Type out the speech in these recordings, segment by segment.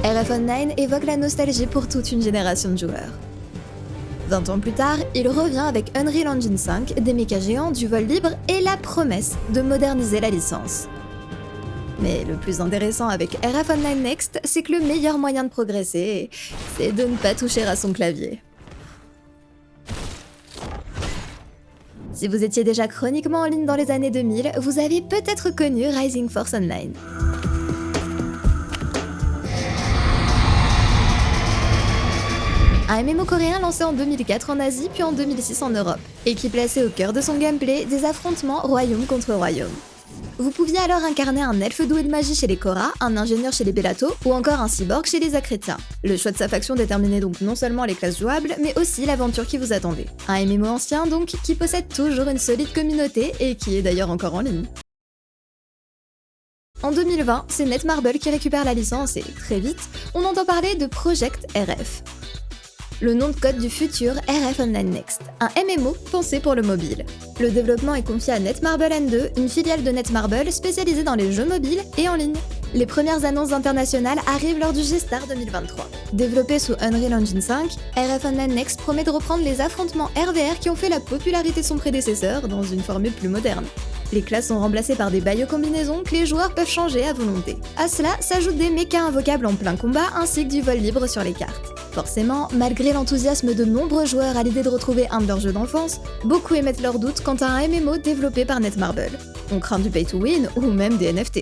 RF Online évoque la nostalgie pour toute une génération de joueurs. 20 ans plus tard, il revient avec Unreal Engine 5, des mechas géants, du vol libre et la promesse de moderniser la licence. Mais le plus intéressant avec RF Online Next, c'est que le meilleur moyen de progresser, c'est de ne pas toucher à son clavier. Si vous étiez déjà chroniquement en ligne dans les années 2000, vous avez peut-être connu Rising Force Online. Un MMO coréen lancé en 2004 en Asie puis en 2006 en Europe, et qui plaçait au cœur de son gameplay des affrontements royaume contre royaume. Vous pouviez alors incarner un elfe doué de magie chez les Kora, un ingénieur chez les Bellato, ou encore un cyborg chez les Akrétiens. Le choix de sa faction déterminait donc non seulement les classes jouables, mais aussi l'aventure qui vous attendait. Un MMO ancien donc, qui possède toujours une solide communauté, et qui est d'ailleurs encore en ligne. En 2020, c'est Netmarble qui récupère la licence et, très vite, on entend parler de Project RF. Le nom de code du futur RF Online Next, un MMO pensé pour le mobile. Le développement est confié à Netmarble N2, une filiale de Netmarble spécialisée dans les jeux mobiles et en ligne. Les premières annonces internationales arrivent lors du G-Star 2023. Développé sous Unreal Engine 5, RF Online Next promet de reprendre les affrontements RVR qui ont fait la popularité de son prédécesseur dans une formule plus moderne. Les classes sont remplacées par des bio-combinaisons que les joueurs peuvent changer à volonté. À cela s'ajoutent des mechas invocables en plein combat ainsi que du vol libre sur les cartes. Forcément, malgré l'enthousiasme de nombreux joueurs à l'idée de retrouver un de leurs jeux d'enfance, beaucoup émettent leurs doutes quant à un MMO développé par Netmarble. On craint du pay to win ou même des NFT.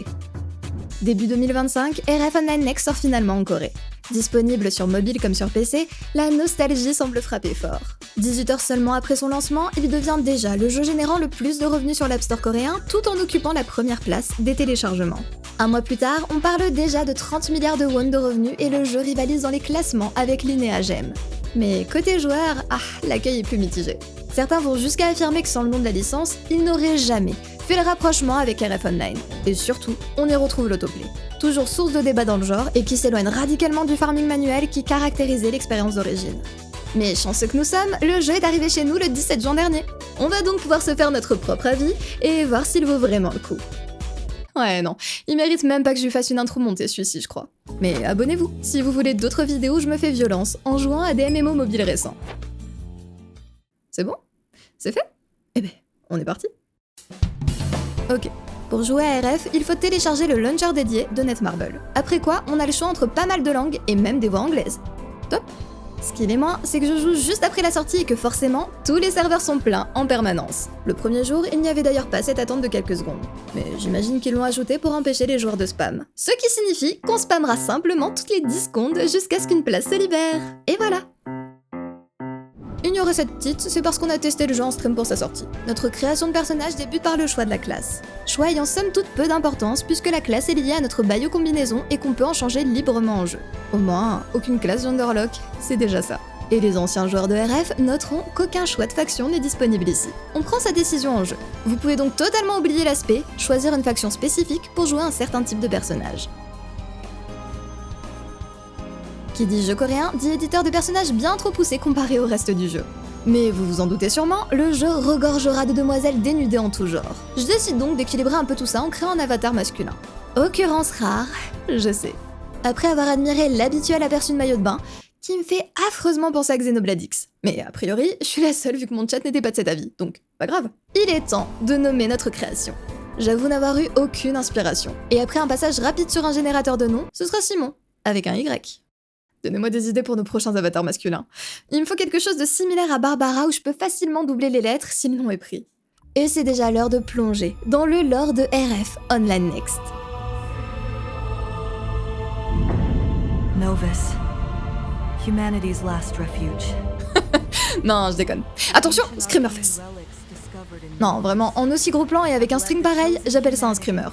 Début 2025, RF Online Next sort finalement en Corée. Disponible sur mobile comme sur PC, la nostalgie semble frapper fort. 18 heures seulement après son lancement, il devient déjà le jeu générant le plus de revenus sur l'App Store coréen, tout en occupant la première place des téléchargements. Un mois plus tard, on parle déjà de 30 milliards de won de revenus et le jeu rivalise dans les classements avec Lineage M. Mais côté joueur, l'accueil est plus mitigé. Certains vont jusqu'à affirmer que sans le nom de la licence, ils n'auraient jamais fait le rapprochement avec RF Online. Et surtout, on y retrouve l'autoplay. Toujours source de débat dans le genre et qui s'éloigne radicalement du farming manuel qui caractérisait l'expérience d'origine. Mais chanceux que nous sommes, le jeu est arrivé chez nous le 17 juin dernier. On va donc pouvoir se faire notre propre avis et voir s'il vaut vraiment le coup. Ouais non, il mérite même pas que je lui fasse une intro montée celui-ci je crois. Mais abonnez-vous si vous voulez d'autres vidéos où je me fais violence en jouant à des MMO mobiles récents. C'est bon? C'est fait? Eh ben, on est parti. Ok. Pour jouer à RF, il faut télécharger le launcher dédié de Netmarble. Après quoi, on a le choix entre pas mal de langues et même des voix anglaises. Top! Ce qu'il est moins, c'est que je joue juste après la sortie et que forcément, tous les serveurs sont pleins en permanence. Le premier jour, il n'y avait d'ailleurs pas cette attente de quelques secondes. Mais j'imagine qu'ils l'ont ajouté pour empêcher les joueurs de spam. Ce qui signifie qu'on spammera simplement toutes les 10 secondes jusqu'à ce qu'une place se libère. Et voilà! Ignorez cette petite, c'est parce qu'on a testé le jeu en stream pour sa sortie. Notre création de personnage débute par le choix de la classe. Choix ayant somme toute peu d'importance puisque la classe est liée à notre bio-combinaison et qu'on peut en changer librement en jeu. Au moins, aucune classe genderlock, c'est déjà ça. Et les anciens joueurs de RF noteront qu'aucun choix de faction n'est disponible ici. On prend sa décision en jeu. Vous pouvez donc totalement oublier l'aspect, choisir une faction spécifique pour jouer un certain type de personnage. Qui dit jeu coréen, dit éditeur de personnages bien trop poussé comparé au reste du jeu. Mais vous vous en doutez sûrement, le jeu regorgera de demoiselles dénudées en tout genre. Je décide donc d'équilibrer un peu tout ça en créant un avatar masculin. Occurrence rare, je sais. Après avoir admiré l'habituel aperçu de maillot de bain, qui me fait affreusement penser à Xenobladix. Mais a priori, je suis la seule vu que mon chat n'était pas de cet avis, donc pas grave. Il est temps de nommer notre création. J'avoue n'avoir eu aucune inspiration. Et après un passage rapide sur un générateur de noms, ce sera Simon, avec un Y. Donnez-moi des idées pour nos prochains avatars masculins. Il me faut quelque chose de similaire à Barbara où je peux facilement doubler les lettres si le nom est pris. Et c'est déjà l'heure de plonger dans le lore de RF Online Next. Novus, humanity's last refuge. Non, je déconne. Attention, Screamerface. Non, vraiment, en aussi gros plan et avec un string pareil, j'appelle ça un screamer.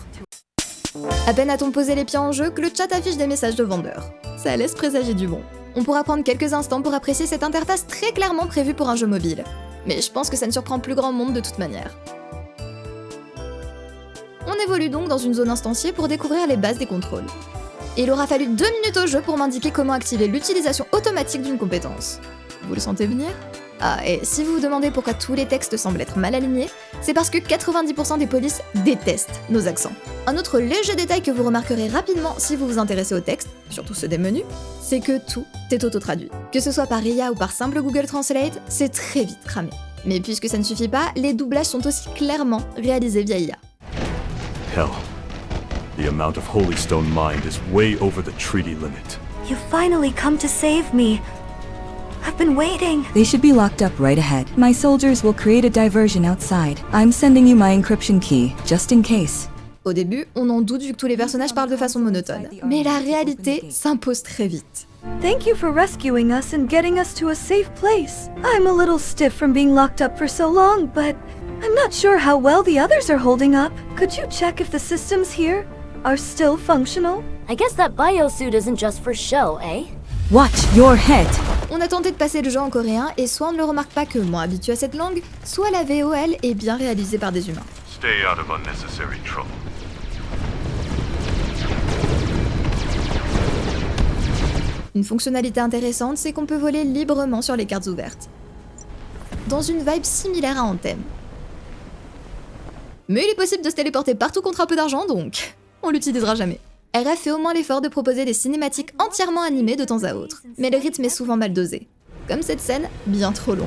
À peine a-t-on posé les pieds en jeu que le chat affiche des messages de vendeurs. Ça laisse présager du bon. On pourra prendre quelques instants pour apprécier cette interface très clairement prévue pour un jeu mobile. Mais je pense que ça ne surprend plus grand monde de toute manière. On évolue donc dans une zone instanciée pour découvrir les bases des contrôles. Et il aura fallu 2 minutes au jeu pour m'indiquer comment activer l'utilisation automatique d'une compétence. Vous le sentez venir ? Ah, et si vous vous demandez pourquoi tous les textes semblent être mal alignés, c'est parce que 90% des polices détestent nos accents. Un autre léger détail que vous remarquerez rapidement si vous vous intéressez aux textes, surtout ceux des menus, c'est que tout est auto-traduit. Que ce soit par IA ou par simple Google Translate, c'est très vite cramé. Mais puisque ça ne suffit pas, les doublages sont aussi clairement réalisés via IA. Hell, the amount of Holy Stone mined is way over the treaty limit. You finally come to save me. I've been waiting. They should be locked up right ahead. My soldiers will create a diversion outside. I'm sending you my encryption key, just in case. Au début, on en doute vu que tous les personnages parlent de façon monotone. Mais la réalité s'impose très vite. Thank you for rescuing us and getting us to a safe place. I'm a little stiff from being locked up for so long, but I'm not sure how well the others are holding up. Could you check if the systems here are still functional? I guess that biosuit isn't just for show, eh? Watch your head. On a tenté de passer le jeu en coréen et soit on ne le remarque pas que moi habitué à cette langue, soit la VOL est bien réalisée par des humains. Stay out of unnecessary trouble. Une fonctionnalité intéressante, c'est qu'on peut voler librement sur les cartes ouvertes. Dans une vibe similaire à Anthem. Mais il est possible de se téléporter partout contre un peu d'argent, donc on l'utilisera jamais. RF fait au moins l'effort de proposer des cinématiques entièrement animées de temps à autre, mais le rythme est souvent mal dosé. Comme cette scène, bien trop longue.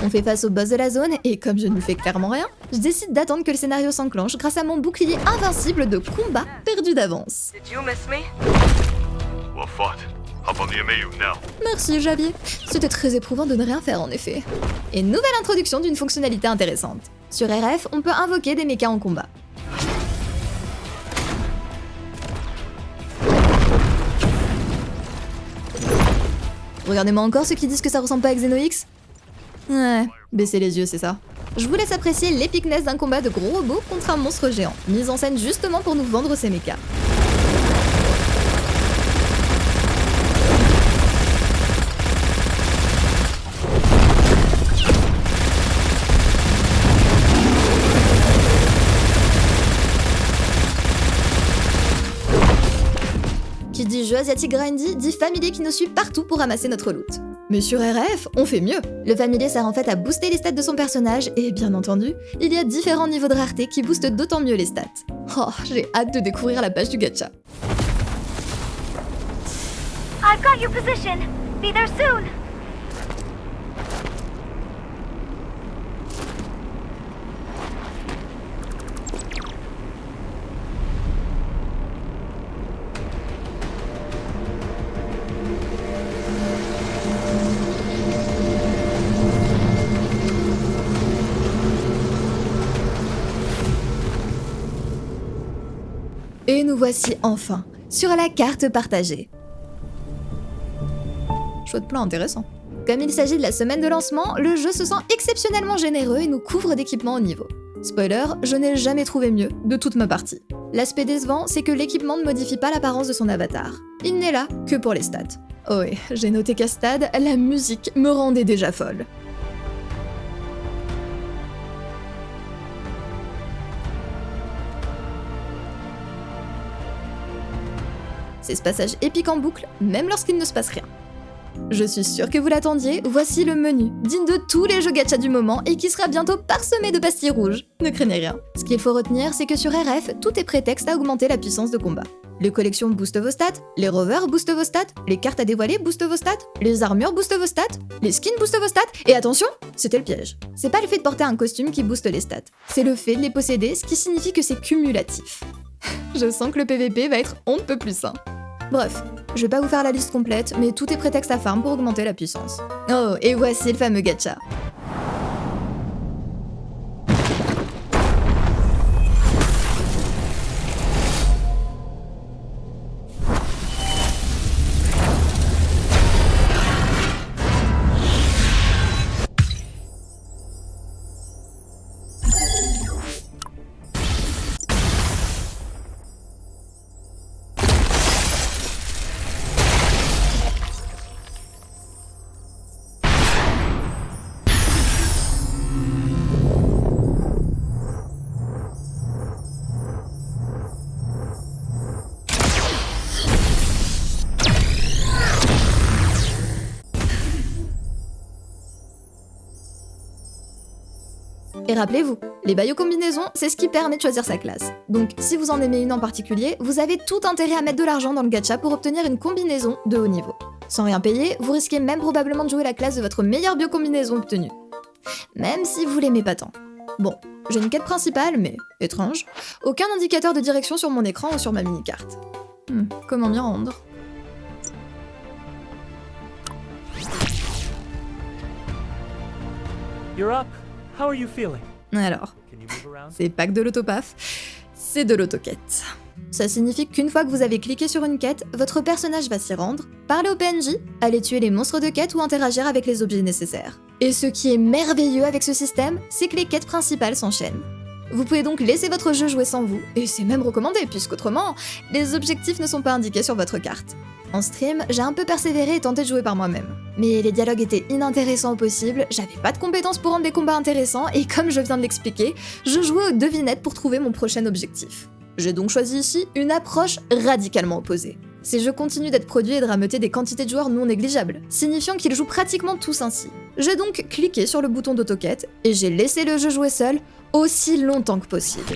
On fait face au boss de la zone et comme je ne fais clairement rien, je décide d'attendre que le scénario s'enclenche grâce à mon bouclier invincible de combat perdu d'avance. Did you miss me? Well fought. Hop on the MAU now. Merci Javier, c'était très éprouvant de ne rien faire en effet. Et nouvelle introduction d'une fonctionnalité intéressante. Sur RF, on peut invoquer des mechas en combat. Regardez-moi encore ceux qui disent que ça ressemble pas à Xenox. Ouais, baissez les yeux, c'est ça. Je vous laisse apprécier l'épicness d'un combat de gros robots contre un monstre géant, mise en scène justement pour nous vendre ces mechas. Qui dit jeu asiatique grindy, dit familier qui nous suit partout pour ramasser notre loot. Mais sur RF, on fait mieux. Le familier sert en fait à booster les stats de son personnage, et bien entendu, il y a différents niveaux de rareté qui boostent d'autant mieux les stats. Oh, j'ai hâte de découvrir la page du gacha. I've got your position. Be there soon. Et nous voici enfin sur la carte partagée. Choix de plan intéressant. Comme il s'agit de la semaine de lancement, le jeu se sent exceptionnellement généreux et nous couvre d'équipements au niveau. Spoiler, je n'ai jamais trouvé mieux de toute ma partie. L'aspect décevant, c'est que l'équipement ne modifie pas l'apparence de son avatar. Il n'est là que pour les stats. Oh et j'ai noté qu'à stade, la musique me rendait déjà folle. C'est ce passage épique en boucle, même lorsqu'il ne se passe rien. Je suis sûre que vous l'attendiez, voici le menu, digne de tous les jeux gacha du moment et qui sera bientôt parsemé de pastilles rouges. Ne craignez rien. Ce qu'il faut retenir, c'est que sur RF, tout est prétexte à augmenter la puissance de combat. Les collections boostent vos stats, les rovers boostent vos stats, les cartes à dévoiler boostent vos stats, les armures boostent vos stats, les skins boostent vos stats, et attention, c'était le piège. C'est pas le fait de porter un costume qui booste les stats, c'est le fait de les posséder, ce qui signifie que c'est cumulatif. Je sens que le PVP va être on ne peut plus sain. Bref, je vais pas vous faire la liste complète, mais tout est prétexte à farm pour augmenter la puissance. Oh, et voici le fameux gacha. Et rappelez-vous, les bio-combinaisons, c'est ce qui permet de choisir sa classe. Donc si vous en aimez une en particulier, vous avez tout intérêt à mettre de l'argent dans le gacha pour obtenir une combinaison de haut niveau. Sans rien payer, vous risquez même probablement de jouer la classe de votre meilleure bio-combinaison obtenue. Même si vous l'aimez pas tant. Bon, j'ai une quête principale, mais étrange. Aucun indicateur de direction sur mon écran ou sur ma mini-carte. Comment m'y rendre? You're up. How are you feeling? Alors, Can you move around? c'est pas que de l'autopaf, c'est de l'autoquête. Ça signifie qu'une fois que vous avez cliqué sur une quête, votre personnage va s'y rendre, parler au PNJ, aller tuer les monstres de quête ou interagir avec les objets nécessaires. Et ce qui est merveilleux avec ce système, c'est que les quêtes principales s'enchaînent. Vous pouvez donc laisser votre jeu jouer sans vous, et c'est même recommandé puisqu'autrement, les objectifs ne sont pas indiqués sur votre carte. En stream, j'ai un peu persévéré et tenté de jouer par moi-même. Mais les dialogues étaient inintéressants au possible, j'avais pas de compétences pour rendre les combats intéressants, et comme je viens de l'expliquer, je jouais aux devinettes pour trouver mon prochain objectif. J'ai donc choisi ici une approche radicalement opposée. Ces jeux continuent d'être produits et de rameuter des quantités de joueurs non négligeables, signifiant qu'ils jouent pratiquement tous ainsi. J'ai donc cliqué sur le bouton d'autoquête, et j'ai laissé le jeu jouer seul aussi longtemps que possible.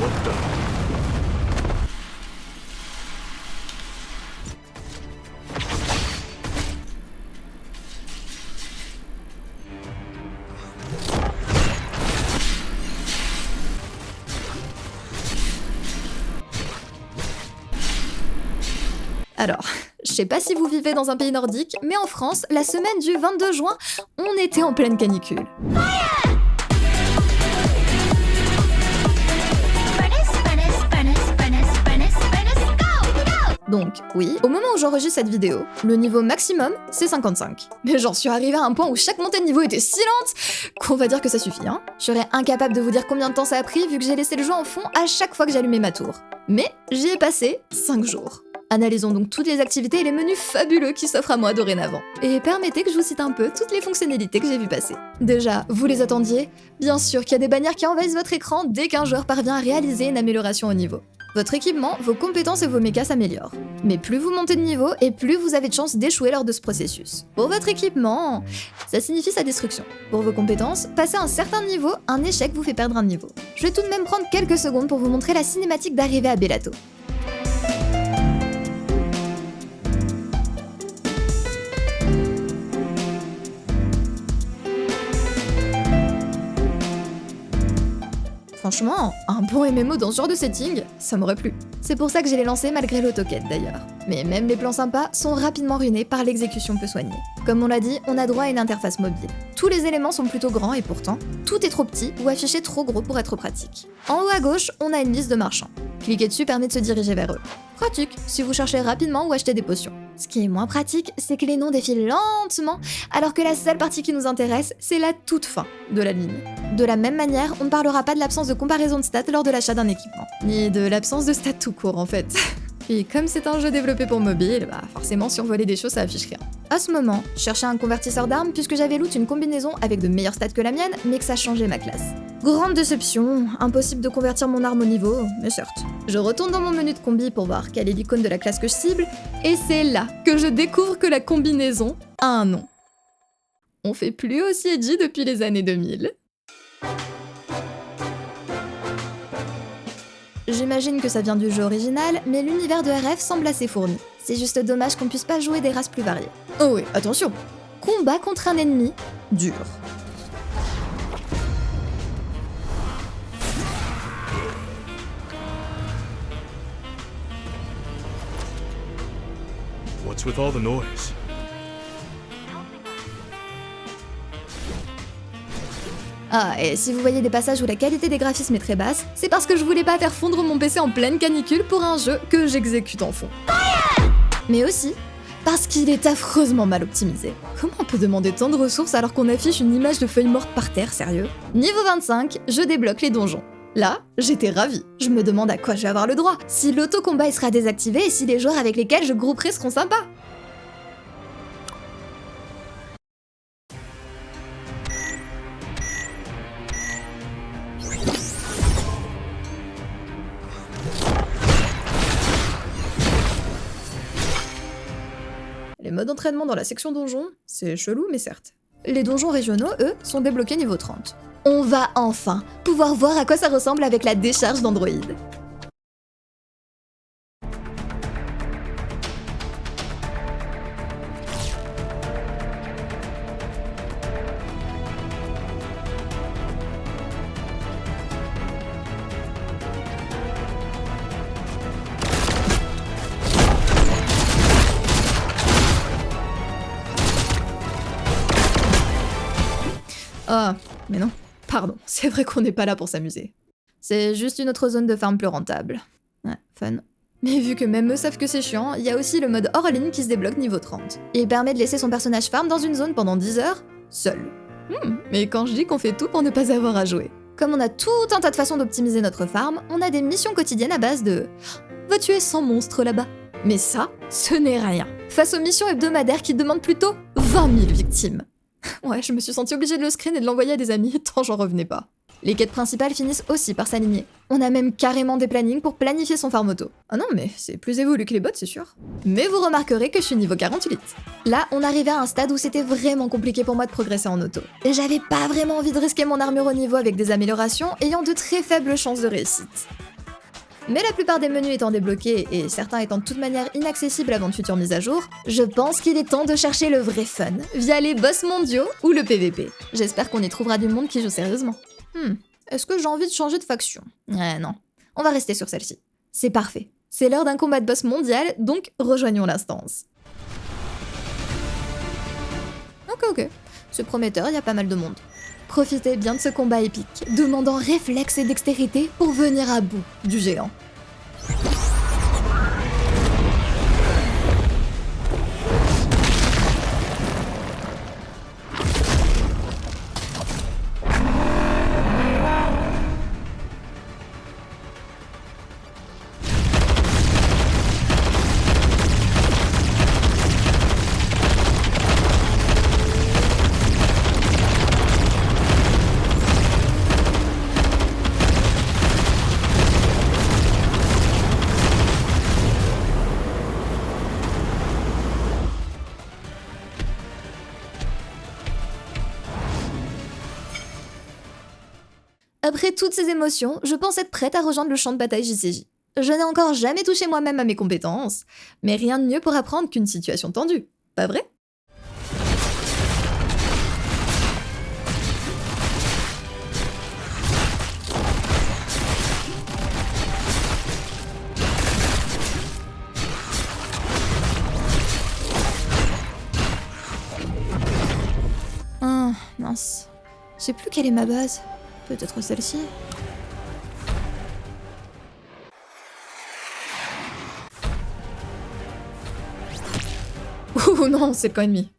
Well done. Alors, je sais pas si vous vivez dans un pays nordique, mais en France, la semaine du 22 juin, on était en pleine canicule. Donc, oui, au moment où j'enregistre cette vidéo, le niveau maximum, c'est 55. Mais j'en suis arrivée à un point où chaque montée de niveau était si lente qu'on va dire que ça suffit, hein. Je serais incapable de vous dire combien de temps ça a pris vu que j'ai laissé le jeu en fond à chaque fois que j'allumais ma tour. Mais j'y ai passé 5 jours. Analysons donc toutes les activités et les menus fabuleux qui s'offrent à moi dorénavant. Et permettez que je vous cite un peu toutes les fonctionnalités que j'ai vues passer. Déjà, vous les attendiez? Bien sûr qu'il y a des bannières qui envahissent votre écran dès qu'un joueur parvient à réaliser une amélioration au niveau. Votre équipement, vos compétences et vos mechas s'améliorent. Mais plus vous montez de niveau, et plus vous avez de chances d'échouer lors de ce processus. Pour votre équipement, ça signifie sa destruction. Pour vos compétences, passer un certain niveau, un échec vous fait perdre un niveau. Je vais tout de même prendre quelques secondes pour vous montrer la cinématique d'arrivée à Bellato. Franchement, un bon MMO dans ce genre de setting, ça m'aurait plu. C'est pour ça que je l'ai lancé malgré l'autoquête d'ailleurs. Mais même les plans sympas sont rapidement ruinés par l'exécution peu soignée. Comme on l'a dit, on a droit à une interface mobile. Tous les éléments sont plutôt grands et pourtant, tout est trop petit ou affiché trop gros pour être pratique. En haut à gauche, on a une liste de marchands. Cliquer dessus permet de se diriger vers eux. Pratique si vous cherchez rapidement ou acheter des potions. Ce qui est moins pratique, c'est que les noms défilent lentement, alors que la seule partie qui nous intéresse, c'est la toute fin de la ligne. De la même manière, on ne parlera pas de l'absence de comparaison de stats lors de l'achat d'un équipement, ni de l'absence de stats tout court en fait. Puis comme c'est un jeu développé pour mobile, bah forcément si on volait des choses ça affiche rien. À ce moment, je cherchais un convertisseur d'armes puisque j'avais loot une combinaison avec de meilleures stats que la mienne, mais que ça changeait ma classe. Grande déception, impossible de convertir mon arme au niveau, mais certes. Je retourne dans mon menu de combi pour voir quelle est l'icône de la classe que je cible, et c'est là que je découvre que la combinaison a un nom. On fait plus aussi edgy depuis les années 2000. J'imagine que ça vient du jeu original, mais l'univers de RF semble assez fourni. C'est juste dommage qu'on puisse pas jouer des races plus variées. Oh oui, attention! Combat contre un ennemi dur. What's with all the noise? Ah, et si vous voyez des passages où la qualité des graphismes est très basse, c'est parce que je voulais pas faire fondre mon PC en pleine canicule pour un jeu que j'exécute en fond. Mais aussi, parce qu'il est affreusement mal optimisé. Comment on peut demander tant de ressources alors qu'on affiche une image de feuille morte par terre, sérieux? Niveau 25, je débloque les donjons. Là, j'étais ravie. Je me demande à quoi je vais avoir le droit, si l'auto-combat il sera désactivé et si les joueurs avec lesquels je grouperai seront sympas. mode entraînement dans la section donjon, c'est chelou mais certes. Les donjons régionaux, eux, sont débloqués niveau 30. On va enfin pouvoir voir à quoi ça ressemble avec la décharge d'Android. Ah, mais non, pardon, c'est vrai qu'on n'est pas là pour s'amuser. C'est juste une autre zone de farm plus rentable. Ouais, fun. Mais vu que même eux savent que c'est chiant, il y a aussi le mode hors ligne qui se débloque niveau 30. Il permet de laisser son personnage farm dans une zone pendant 10 heures, seul. Mais quand je dis qu'on fait tout pour ne pas avoir à jouer. Comme on a tout un tas de façons d'optimiser notre farm, on a des missions quotidiennes à base de « Va tuer 100 monstres là-bas ». Mais ça, ce n'est rien. Face aux missions hebdomadaires qui demandent plutôt 20 000 victimes. Ouais, je me suis sentie obligée de le screen et de l'envoyer à des amis tant j'en revenais pas. Les quêtes principales finissent aussi par s'aligner. On a même carrément des plannings pour planifier son farm auto. Ah non, mais c'est plus évolué que les bots, c'est sûr. Mais vous remarquerez que je suis niveau 48. Là, on arrivait à un stade où c'était vraiment compliqué pour moi de progresser en auto. Et j'avais pas vraiment envie de risquer mon armure au niveau avec des améliorations ayant de très faibles chances de réussite. Mais la plupart des menus étant débloqués et certains étant de toute manière inaccessibles avant de futures mises à jour, je pense qu'il est temps de chercher le vrai fun, via les boss mondiaux ou le PVP. J'espère qu'on y trouvera du monde qui joue sérieusement. Est-ce que j'ai envie de changer de faction? Non, on va rester sur celle-ci. C'est parfait. C'est l'heure d'un combat de boss mondial, donc rejoignons l'instance. Ok. C'est prometteur, il y a pas mal de monde. Profitez bien de ce combat épique, demandant réflexe et dextérité pour venir à bout du géant. Après toutes ces émotions, je pense être prête à rejoindre le champ de bataille JCJ. Je n'ai encore jamais touché moi-même à mes compétences, mais rien de mieux pour apprendre qu'une situation tendue, pas vrai? Ah, mince. Je sais plus quelle est ma base. Peut-être celle-ci. Ouh non, c'est le camp ennemi.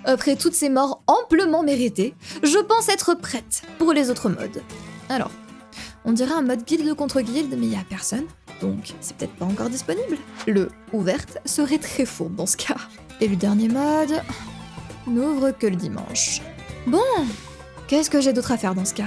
Après toutes ces morts amplement méritées, je pense être prête pour les autres modes. Alors, on dirait un mode guilde contre guilde, mais il y a personne. Donc, c'est peut-être pas encore disponible. Le « ouverte » serait très fourbe dans ce cas. Et le dernier mode... n'ouvre que le dimanche. Bon, qu'est-ce que j'ai d'autre à faire dans ce cas?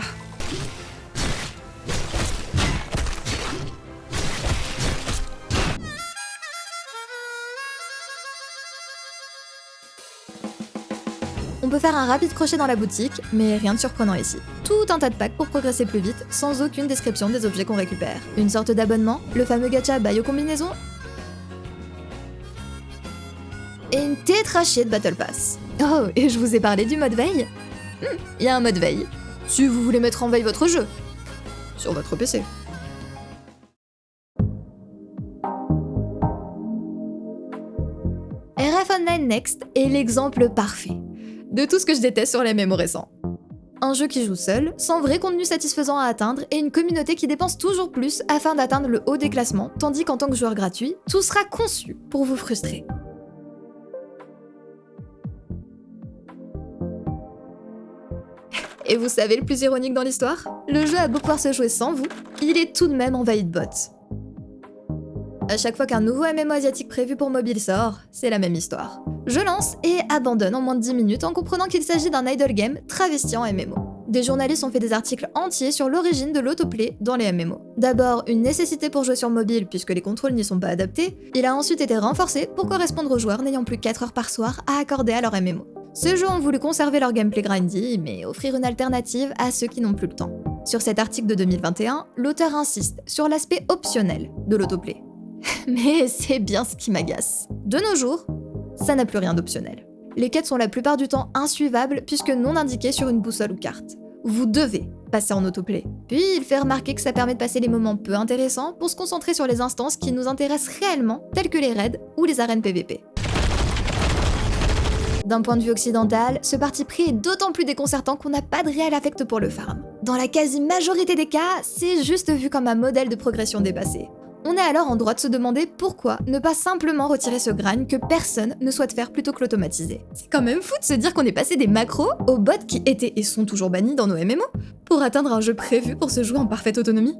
On peut faire un rapide crochet dans la boutique, mais rien de surprenant ici. Tout un tas de packs pour progresser plus vite, sans aucune description des objets qu'on récupère. Une sorte d'abonnement, le fameux gacha Bayo Combinaison, et une tétrachée de Battle Pass. Oh, et je vous ai parlé du mode veille? Il y a un mode veille, si vous voulez mettre en veille votre jeu, sur votre PC. RF Online Next est l'exemple parfait de tout ce que je déteste sur les MMO récents. Un jeu qui joue seul, sans vrai contenu satisfaisant à atteindre et une communauté qui dépense toujours plus afin d'atteindre le haut des classements, tandis qu'en tant que joueur gratuit, tout sera conçu pour vous frustrer. Et vous savez le plus ironique dans l'histoire? Le jeu a beau pouvoir se jouer sans vous, il est tout de même envahi de bots. À chaque fois qu'un nouveau MMO asiatique prévu pour mobile sort, c'est la même histoire. Je lance et abandonne en moins de 10 minutes en comprenant qu'il s'agit d'un idle game travesti en MMO. Des journalistes ont fait des articles entiers sur l'origine de l'autoplay dans les MMO. D'abord, une nécessité pour jouer sur mobile puisque les contrôles n'y sont pas adaptés, il a ensuite été renforcé pour correspondre aux joueurs n'ayant plus 4 heures par soir à accorder à leur MMO. Ceux jeux ont voulu conserver leur gameplay grindy, mais offrir une alternative à ceux qui n'ont plus le temps. Sur cet article de 2021, l'auteur insiste sur l'aspect optionnel de l'autoplay. Mais c'est bien ce qui m'agace. De nos jours, ça n'a plus rien d'optionnel. Les quêtes sont la plupart du temps insuivables puisque non indiquées sur une boussole ou carte. Vous devez passer en autoplay. Puis il fait remarquer que ça permet de passer les moments peu intéressants pour se concentrer sur les instances qui nous intéressent réellement, telles que les raids ou les arènes PVP. D'un point de vue occidental, ce parti pris est d'autant plus déconcertant qu'on n'a pas de réel affect pour le farm. Dans la quasi-majorité des cas, c'est juste vu comme un modèle de progression dépassé. On est alors en droit de se demander pourquoi ne pas simplement retirer ce grind que personne ne souhaite faire plutôt que l'automatiser. C'est quand même fou de se dire qu'on est passé des macros aux bots qui étaient et sont toujours bannis dans nos MMO pour atteindre un jeu prévu pour se jouer en parfaite autonomie.